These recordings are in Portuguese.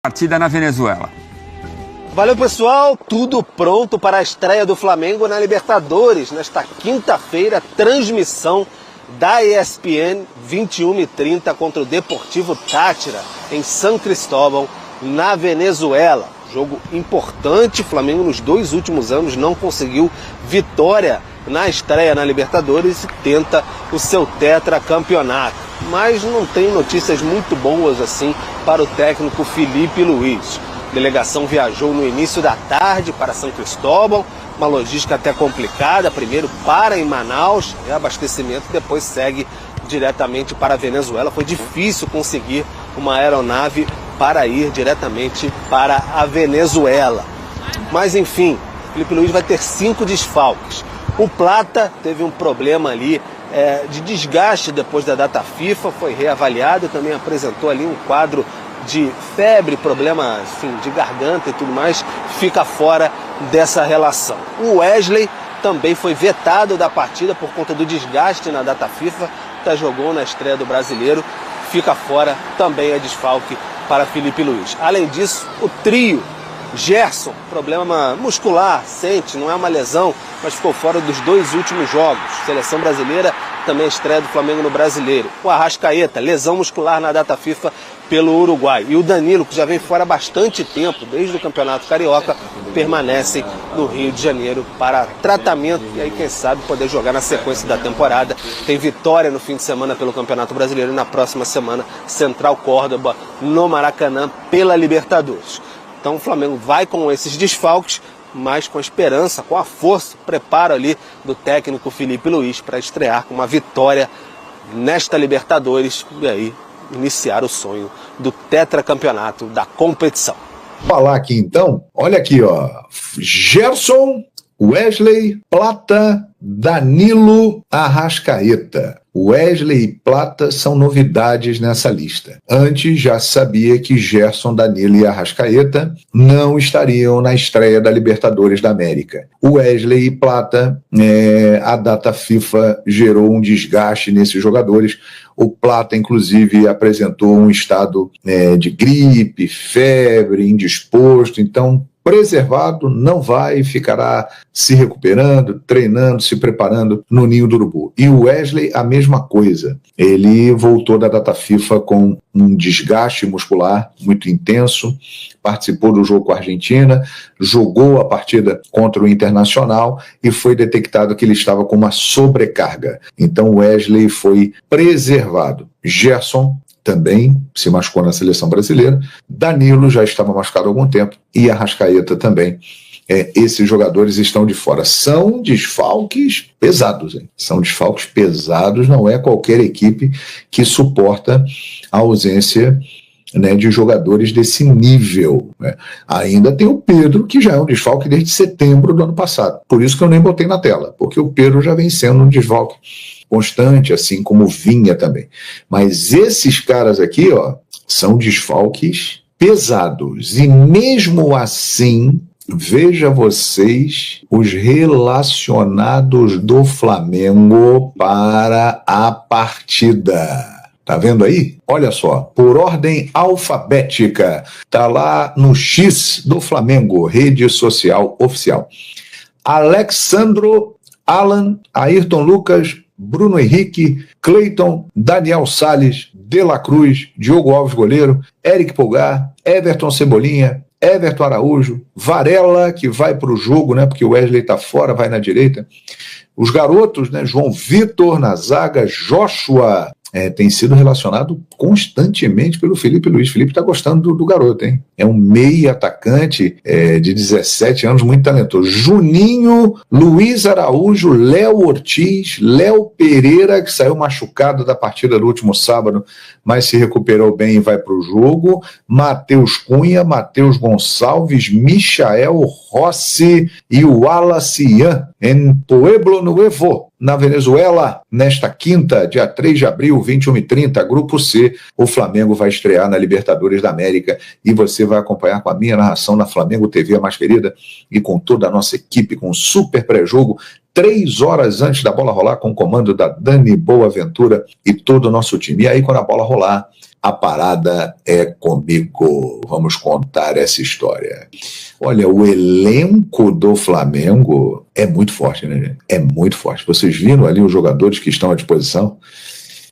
Partida na Venezuela. Valeu, pessoal, tudo pronto para a estreia do Flamengo na Libertadores nesta quinta-feira, transmissão da ESPN 21h30 contra o Deportivo Táchira em San Cristóbal, na Venezuela. Jogo importante, o Flamengo nos 2 últimos anos não conseguiu vitória na estreia na Libertadores e tenta o seu tetracampeonato. Mas não tem notícias muito boas assim para o técnico Felipe Luiz. A delegação viajou no início da tarde para São Cristóbal, uma logística até complicada, primeiro para em Manaus, abastecimento, depois segue diretamente para a Venezuela. Foi difícil conseguir uma aeronave para ir diretamente para a Venezuela. Mas enfim, Felipe Luiz vai ter 5 desfalques. O Plata teve um problema ali de desgaste depois da data FIFA, foi reavaliado, também apresentou ali um quadro de febre, problema de garganta e tudo mais, fica fora dessa relação. O Wesley também foi vetado da partida por conta do desgaste na data FIFA, jogou na estreia do Brasileiro, fica fora, também é desfalque para Felipe Luiz. Além disso, o trio Gerson, problema muscular, sente, não é uma lesão, mas ficou fora dos 2 últimos jogos. Seleção brasileira, também a estreia do Flamengo no Brasileiro. O Arrascaeta, lesão muscular na data FIFA pelo Uruguai. E o Danilo, que já vem fora há bastante tempo, desde o Campeonato Carioca, permanece no Rio de Janeiro para tratamento e aí, quem sabe, poder jogar na sequência da temporada. Tem vitória no fim de semana pelo Campeonato Brasileiro e na próxima semana, Central Córdoba, no Maracanã, pela Libertadores. Então o Flamengo vai com esses desfalques, mas com a esperança, com a força, preparo ali do técnico Felipe Luiz para estrear com uma vitória nesta Libertadores e aí iniciar o sonho do tetracampeonato da competição. Falar aqui então, olha aqui ó, Gerson, Wesley, Plata, Danilo, Arrascaeta. Wesley e Plata são novidades nessa lista. Antes já sabia que Gerson, Danilo e Arrascaeta não estariam na estreia da Libertadores da América. Wesley e Plata, a data FIFA gerou um desgaste nesses jogadores. O Plata, inclusive, apresentou um estado de gripe, febre, indisposto, então preservado, não vai, ficará se recuperando, treinando, se preparando no Ninho do Urubu. E o Wesley, a mesma coisa. Ele voltou da data FIFA com um desgaste muscular muito intenso, participou do jogo com a Argentina, jogou a partida contra o Internacional e foi detectado que ele estava com uma sobrecarga. Então o Wesley foi preservado. Gerson também se machucou na seleção brasileira, Danilo já estava machucado há algum tempo e Arrascaeta também. Esses jogadores estão de fora. São desfalques pesados, hein? São desfalques pesados, não é qualquer equipe que suporta a ausência de jogadores desse nível. Ainda tem o Pedro, que já é um desfalque desde setembro do ano passado. Por isso que eu nem botei na tela, porque o Pedro já vem sendo um desfalque constante, assim como Vinha também. Mas esses caras aqui, ó, são desfalques pesados. E mesmo assim, veja vocês os relacionados do Flamengo para a partida. Tá vendo aí? Olha só, por ordem alfabética, tá lá no X do Flamengo, rede social oficial. Alexandro, Alan, Ayrton Lucas, Bruno Henrique, Cleiton, Daniel Salles, De La Cruz, Diogo Alves goleiro, Eric Pulgar, Everton Cebolinha, Everton Araújo, Varela, que vai para o jogo, porque o Wesley está fora, vai na direita. Os garotos, João Vitor na zaga, Joshua, tem sido relacionado constantemente pelo Felipe Luiz. Felipe está gostando do garoto, hein? É um meia atacante de 17 anos, muito talentoso. Juninho, Luiz Araújo, Léo Ortiz, Léo Pereira, que saiu machucado da partida do último sábado, mas se recuperou bem e vai para o jogo. Matheus Cunha, Matheus Gonçalves, Michael Rossi e o Wallace Ian, em Pueblo Nuevo, na Venezuela, nesta quinta, dia 3 de abril, 21h30, Grupo C, o Flamengo vai estrear na Libertadores da América e você vai acompanhar com a minha narração na Flamengo TV, a mais querida, e com toda a nossa equipe, com um super pré-jogo, 3 horas antes da bola rolar, com o comando da Dani Boaventura e todo o nosso time. E aí, quando a bola rolar, a parada é comigo. Vamos contar essa história. Olha, o elenco do Flamengo é muito forte, né, gente? É muito forte. Vocês viram ali os jogadores que estão à disposição?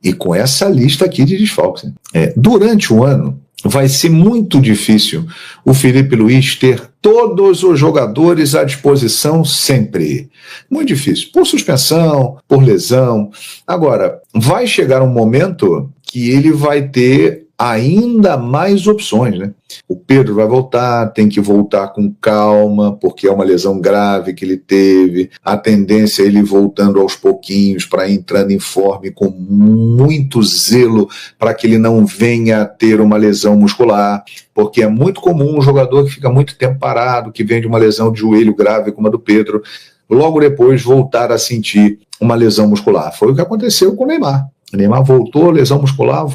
E com essa lista aqui de desfalques. Durante o ano, vai ser muito difícil o Felipe Luiz ter todos os jogadores à disposição sempre. Muito difícil. Por suspensão, por lesão. Agora, vai chegar um momento que ele vai ter ainda mais opções, né? O Pedro vai voltar, tem que voltar com calma, porque é uma lesão grave que ele teve. A tendência é ele voltando aos pouquinhos para entrando em forma com muito zelo para que ele não venha a ter uma lesão muscular, porque é muito comum um jogador que fica muito tempo parado, que vem de uma lesão de joelho grave como a do Pedro, logo depois voltar a sentir uma lesão muscular. Foi o que aconteceu com o Neymar. O Neymar voltou, lesão muscular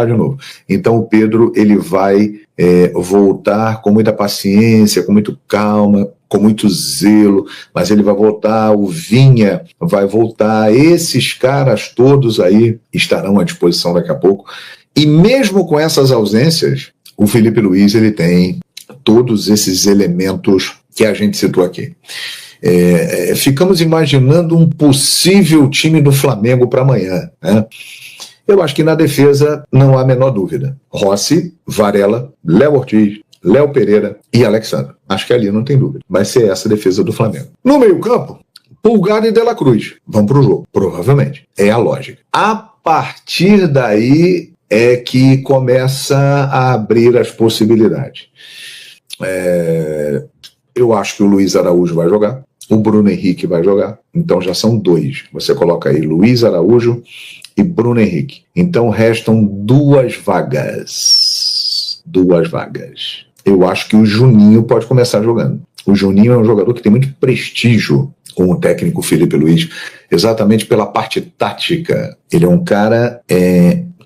de novo. Então o Pedro ele vai voltar com muita paciência, com muito calma, com muito zelo, mas ele vai voltar, o Vinha vai voltar, esses caras todos aí estarão à disposição daqui a pouco. E mesmo com essas ausências, o Felipe Luiz ele tem todos esses elementos que a gente citou aqui. Ficamos imaginando um possível time do Flamengo para amanhã, né? Eu acho que na defesa não há a menor dúvida. Rossi, Varela, Léo Ortiz, Léo Pereira e Alexandre. Acho que ali não tem dúvida. Vai ser essa a defesa do Flamengo. No meio-campo, Pulgar e De La Cruz vão para o jogo, provavelmente. É a lógica. A partir daí é que começa a abrir as possibilidades. Eu acho que o Luiz Araújo vai jogar. O Bruno Henrique vai jogar, então já são 2. Você coloca aí Luiz Araújo e Bruno Henrique. Então restam 2 vagas. 2 vagas. Eu acho que o Juninho pode começar jogando. O Juninho é um jogador que tem muito prestígio com o técnico Felipe Luiz, exatamente pela parte tática. Ele é um cara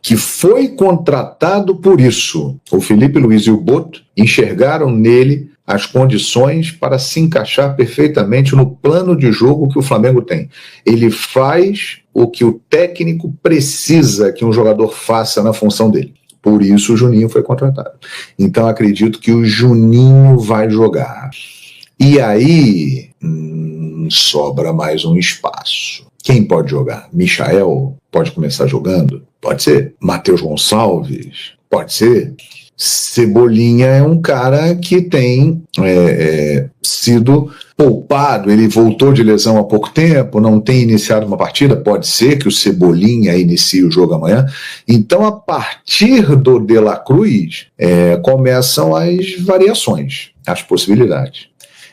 que foi contratado por isso. O Felipe Luiz e o Boto enxergaram nele as condições para se encaixar perfeitamente no plano de jogo que o Flamengo tem. Ele faz o que o técnico precisa que um jogador faça na função dele. Por isso o Juninho foi contratado. Então acredito que o Juninho vai jogar. E aí sobra mais um espaço. Quem pode jogar? Michael pode começar jogando? Pode ser. Matheus Gonçalves? Pode ser. Cebolinha é um cara que tem sido poupado, ele voltou de lesão há pouco tempo, não tem iniciado uma partida, pode ser que o Cebolinha inicie o jogo amanhã. Então, a partir do De La Cruz, começam as variações, as possibilidades.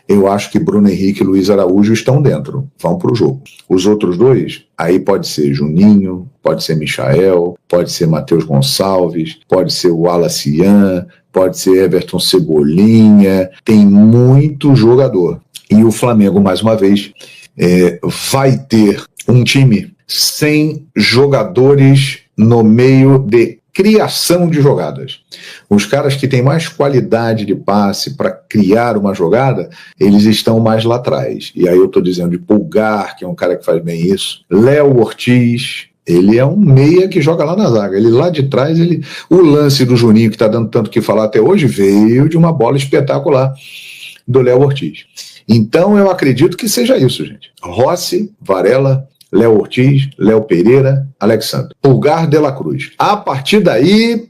Eu acho que Bruno Henrique e Luiz Araújo estão dentro, vão para o jogo. Os outros 2, aí pode ser Juninho, pode ser Michael, pode ser Matheus Gonçalves, pode ser o Wallace Ian, pode ser Everton Cebolinha, tem muito jogador. E o Flamengo, mais uma vez, vai ter um time sem jogadores no meio de criação de jogadas. Os caras que têm mais qualidade de passe para criar uma jogada, eles estão mais lá atrás. E aí eu estou dizendo de Pulgar, que é um cara que faz bem isso. Léo Ortiz, ele é um meia que joga lá na zaga. Ele lá de trás, o lance do Juninho, que está dando tanto que falar até hoje, veio de uma bola espetacular do Léo Ortiz. Então eu acredito que seja isso, gente. Rossi, Varela, Léo Ortiz, Léo Pereira, Alexandre. Pulgar, De La Cruz. A partir daí,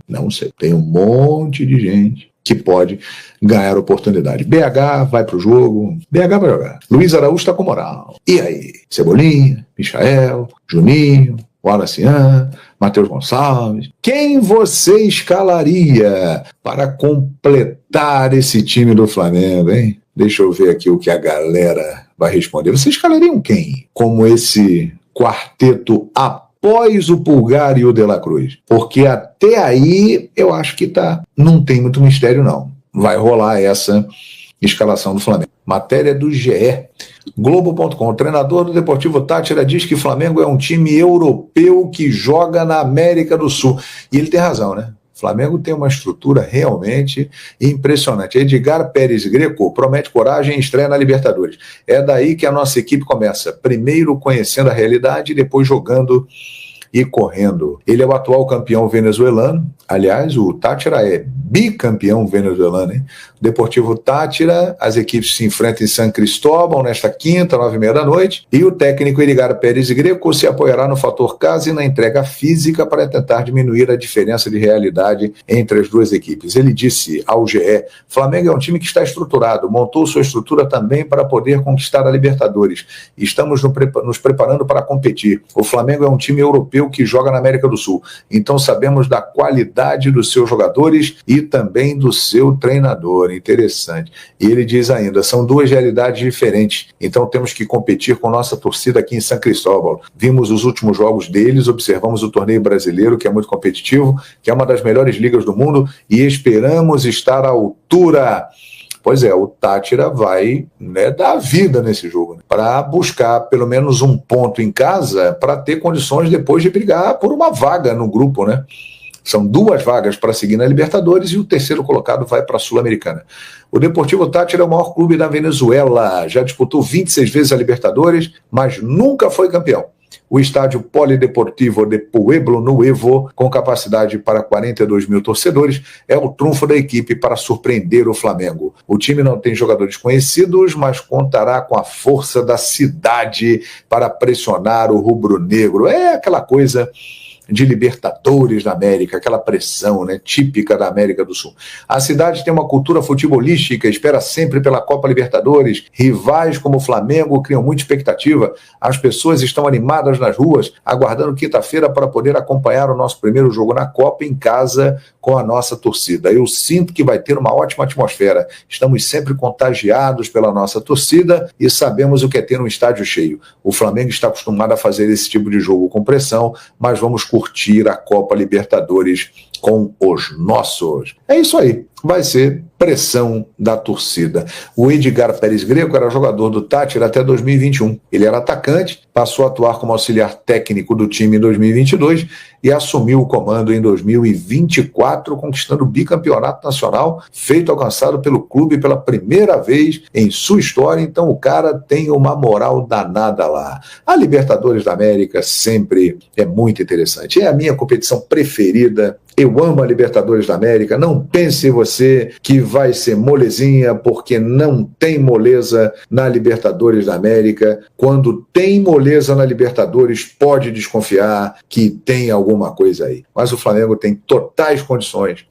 não sei, tem um monte de gente que pode ganhar oportunidade. BH vai pro jogo, BH vai jogar. Luiz Araújo está com moral. E aí? Cebolinha, Michael, Juninho, Wallace Ian, Matheus Gonçalves. Quem você escalaria para completar esse time do Flamengo, hein? Deixa eu ver aqui o que a galera vai responder. Vocês escalariam quem como esse quarteto após o Pulgar e o De La Cruz? Porque até aí eu acho que não tem muito mistério não. Vai rolar essa escalação do Flamengo. Matéria do GE. Globo.com. O treinador do Deportivo Táchira diz que o Flamengo é um time europeu que joga na América do Sul. E ele tem razão, né? O Flamengo tem uma estrutura realmente impressionante. Edgar Pérez Greco promete coragem e estreia na Libertadores. É daí que a nossa equipe começa. Primeiro conhecendo a realidade e depois jogando e correndo. Ele é o atual campeão venezuelano. Aliás, o Táchira é bicampeão venezuelano, hein? Deportivo Táchira, as equipes se enfrentam em San Cristóbal nesta quinta, 9h30 da noite, e o técnico Edgar Pérez Greco se apoiará no fator casa e na entrega física para tentar diminuir a diferença de realidade entre as duas equipes. Ele disse ao GE: Flamengo é um time que está estruturado, montou sua estrutura também para poder conquistar a Libertadores. Estamos nos preparando para competir. O Flamengo é um time europeu que joga na América do Sul, então sabemos da qualidade dos seus jogadores e também do seu treinador. Interessante. E ele diz ainda: são duas realidades diferentes, então temos que competir com nossa torcida aqui em San Cristóbal. Vimos os últimos jogos deles, observamos o torneio brasileiro, que é muito competitivo, que é uma das melhores ligas do mundo, e esperamos estar à altura. Pois é, o Táchira vai, né, dar vida nesse jogo, né, para buscar pelo menos um ponto em casa para ter condições depois de brigar por uma vaga no grupo, né? São 2 vagas para seguir na Libertadores e o terceiro colocado vai para a Sul-Americana. O Deportivo Táchira é o maior clube da Venezuela, já disputou 26 vezes a Libertadores, mas nunca foi campeão. O estádio Polideportivo de Pueblo Nuevo, com capacidade para 42 mil torcedores, é o trunfo da equipe para surpreender o Flamengo. O time não tem jogadores conhecidos, mas contará com a força da cidade para pressionar o rubro-negro. É aquela coisa de Libertadores da América, aquela pressão, né, típica da América do Sul. A cidade tem uma cultura futebolística, espera sempre pela Copa Libertadores. Rivais como o Flamengo criam muita expectativa. As pessoas estão animadas nas ruas, aguardando quinta-feira para poder acompanhar o nosso primeiro jogo na Copa em casa com a nossa torcida. Eu sinto que vai ter uma ótima atmosfera. Estamos sempre contagiados pela nossa torcida e sabemos o que é ter um estádio cheio. O Flamengo está acostumado a fazer esse tipo de jogo com pressão, mas vamos curtir a Copa Libertadores com os nossos. É isso aí, vai ser pressão da torcida. O Edgar Pérez Greco era jogador do Táchira até 2021. Ele era atacante, passou a atuar como auxiliar técnico do time em 2022 e assumiu o comando em 2024, conquistando o bicampeonato nacional, feito alcançado pelo clube pela primeira vez em sua história. Então o cara tem uma moral danada lá. A Libertadores da América sempre é muito interessante. É a minha competição preferida. Eu amo a Libertadores da América. Não pense você que vai ser molezinha, porque não tem moleza na Libertadores da América. Quando tem moleza na Libertadores, pode desconfiar que tem alguma coisa aí. Mas o Flamengo tem totais condições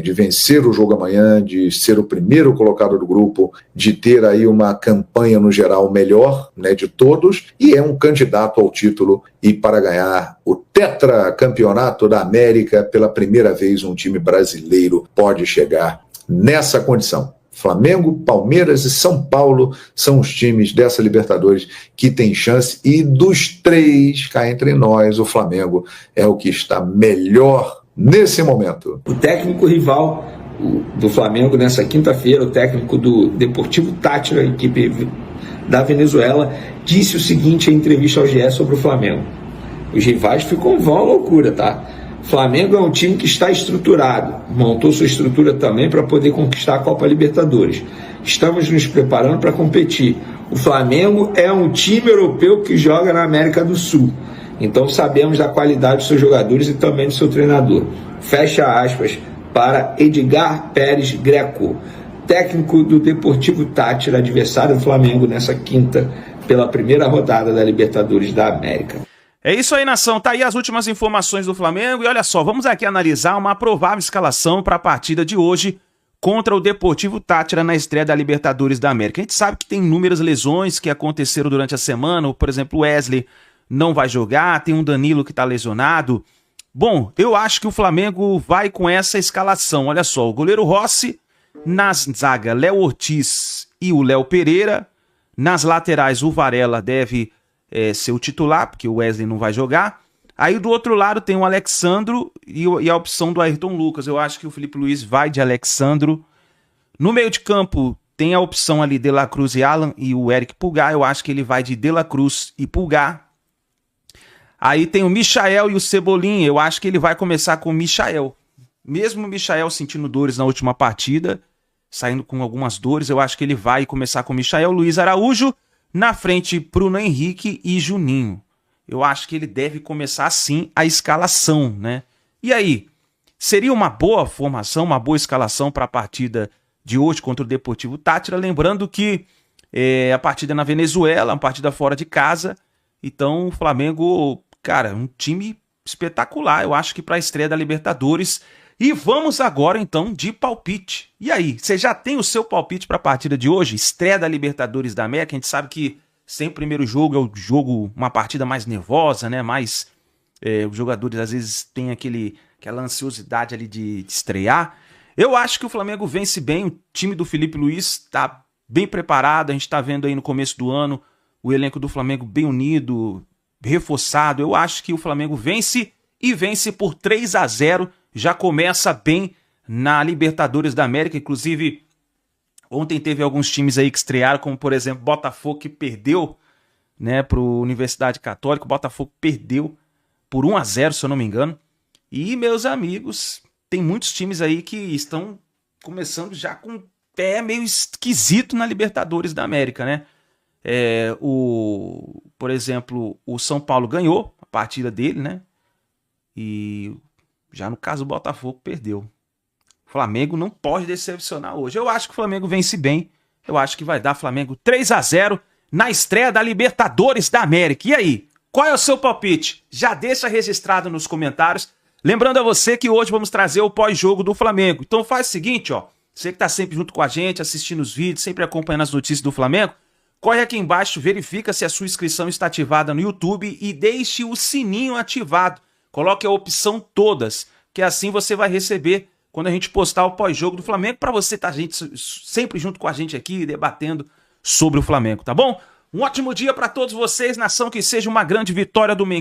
de vencer o jogo amanhã, de ser o primeiro colocado do grupo, de ter aí uma campanha no geral melhor, né, de todos, e é um candidato ao título e para ganhar o tetracampeonato da América pela primeira vez um time brasileiro pode chegar nessa condição. Flamengo, Palmeiras e São Paulo são os times dessa Libertadores que tem chance, e dos 3, cá entre nós, o Flamengo é o que está melhor nesse momento. O técnico rival do Flamengo nessa quinta-feira, o técnico do Deportivo Táchira, equipe da Venezuela, disse o seguinte em entrevista ao GE sobre o Flamengo: os rivais vão à loucura, tá? Flamengo é um time que está estruturado, montou sua estrutura também para poder conquistar a Copa Libertadores. Estamos nos preparando para competir. O Flamengo é um time europeu que joga na América do Sul, então sabemos da qualidade dos seus jogadores e também do seu treinador. Fecha aspas para Edgar Pérez Greco, técnico do Deportivo Táchira, adversário do Flamengo nessa quinta pela primeira rodada da Libertadores da América. É isso aí, nação. Tá aí as últimas informações do Flamengo. E olha só, vamos aqui analisar uma provável escalação para a partida de hoje contra o Deportivo Táchira na estreia da Libertadores da América. A gente sabe que tem inúmeras lesões que aconteceram durante a semana. Por exemplo, o Wesley não vai jogar, tem um Danilo que tá lesionado. Bom, eu acho que o Flamengo vai com essa escalação. Olha só, o goleiro Rossi, na zaga Léo Ortiz e o Léo Pereira. Nas laterais o Varela deve ser o titular, porque o Wesley não vai jogar. Aí do outro lado tem o Alexandro e a opção do Ayrton Lucas. Eu acho que o Felipe Luiz vai de Alexandro. No meio de campo tem a opção ali De La Cruz e Alan e o Eric Pulgar. Eu acho que ele vai de De La Cruz e Pulgar. Aí tem o Michael e o Cebolinha. Eu acho que ele vai começar com o Michael. Mesmo o Michael sentindo dores na última partida, saindo com algumas dores, eu acho que ele vai começar com o Michael. Luiz Araújo. Na frente, Bruno Henrique e Juninho. eu acho que ele deve começar sim a escalação, né? E aí, seria uma boa formação, uma boa escalação para a partida de hoje contra o Deportivo Táchira, lembrando que a partida é na Venezuela, uma partida fora de casa, então o Flamengo, cara, um time espetacular, eu acho que para a estreia da Libertadores. E vamos agora então de palpite. E aí, você já tem o seu palpite para a partida de hoje? Estreia da Libertadores da América, a gente sabe que sempre o primeiro jogo é o jogo, uma partida mais nervosa, né? Mais, os jogadores às vezes têm aquela ansiosidade ali de estrear. Eu acho que o Flamengo vence bem, o time do Felipe Luiz está bem preparado, a gente está vendo aí no começo do ano o elenco do Flamengo bem unido, reforçado. Eu acho que o Flamengo vence e vence por 3-0, já começa bem na Libertadores da América, inclusive ontem teve alguns times aí que estrearam, como por exemplo Botafogo, que perdeu, né, para o Universidade Católica. O Botafogo perdeu por 1-0, se eu não me engano. E, meus amigos, tem muitos times aí que estão começando já com o pé meio esquisito na Libertadores da América, né? Por exemplo, o São Paulo ganhou a partida dele, né? E já no caso o Botafogo perdeu. O Flamengo não pode decepcionar hoje. Eu acho que o Flamengo vence bem. Eu acho que vai dar Flamengo 3-0 na estreia da Libertadores da América. E aí, qual é o seu palpite? Já deixa registrado nos comentários. Lembrando a você que hoje vamos trazer o pós-jogo do Flamengo. Então faz o seguinte, ó. Você que tá sempre junto com a gente, assistindo os vídeos, sempre acompanhando as notícias do Flamengo, corre aqui embaixo, verifica se a sua inscrição está ativada no YouTube e deixe o sininho ativado. Coloque a opção todas, que assim você vai receber quando a gente postar o pós-jogo do Flamengo, para você estar sempre junto com a gente aqui, debatendo sobre o Flamengo, tá bom? Um ótimo dia para todos vocês, nação, que seja uma grande vitória do Mengão.